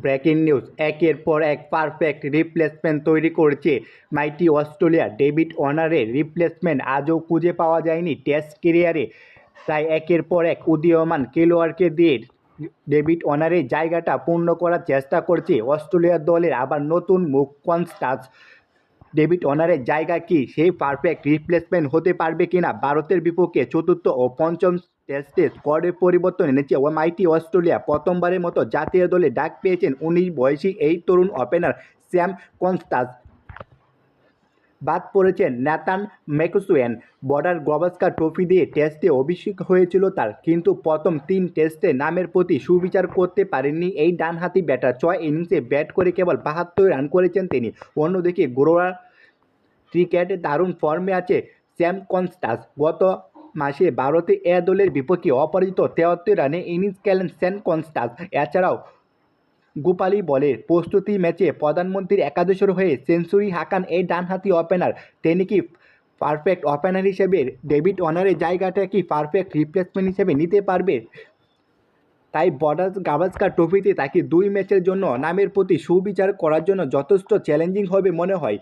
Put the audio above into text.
Breaking news, একের পর এক পারফেক্ট রিপ্লেসমেন্ট তৈরি করছে মাইটি অস্ট্রেলিয়া। ডেভিড ওয়ার্নারের রিপ্লেসমেন্ট আজও খুঁজে পাওয়া যায়নি টেস্ট ক্যারিয়ারে। তাই একের পর এক উদীয়মান খেলোয়াড়কে দিয়ে ডেভিড ওয়ার্নারের জায়গাটা পূর্ণ করার চেষ্টা করছে অস্ট্রেলিয়া দলের আবার নতুন মুখ কনস্টাস। ডেভিড ওয়ার্নারের জায়গা কি সেই পারফেক্ট রিপ্লেসমেন্ট হতে পারবে কিনা? ভারতের বিপক্ষে চতুর্থ ও পঞ্চম টেস্টে স্কোয়াডের পরিবর্তন এনেছে মাইটি অস্ট্রেলিয়া। প্রথমবারের মতো জাতীয় দলে ডাক পেয়েছেন 19 বয়সী এই তরুণ ওপেনার স্যাম কনস্টাস। বাদ পড়েছেন ন্যাথান ম্যাকসওয়েল। বর্ডার গাভাস্কার ট্রফি দিয়ে টেস্টে অভিষেক হয়েছিল তার, কিন্তু প্রথম 3 টেস্টে নামের প্রতি সুবিচার করতে পারেননি এই ডানহাতি ব্যাটার। 6 ইনিংসে ব্যাট করে কেবল 72 রান করেছেন তিনি। অন্যদিকে ঘরোয়া ক্রিকেটে দারুণ ফর্মে আছে স্যাম কনস্টাস। গত মাসে ভারতে এ দলের বিপক্ষে অপরাজিত 73 রানে ইনিংস খেলেন স্যাম কনস্টাস। এছাড়াও গোপালী বলের প্রস্তুতি ম্যাচে প্রধানমন্ত্রীর একাদশের হয়ে সেঞ্চুরি হাঁকান এই ডানহাতি ওপেনার। তিনি কি পারফেক্ট ওপেনার হিসেবে ডেভিড ওয়ার্নারের জায়গাটা কি পারফেক্ট রিপ্লেসমেন্ট হিসেবে নিতে পারবে? তাই বর্ডার গাভাস্কার ট্রফিতে তাকে 2 ম্যাচের জন্য নামের প্রতি সুবিচার করার জন্য যথেষ্ট চ্যালেঞ্জিং হবে মনে হয়।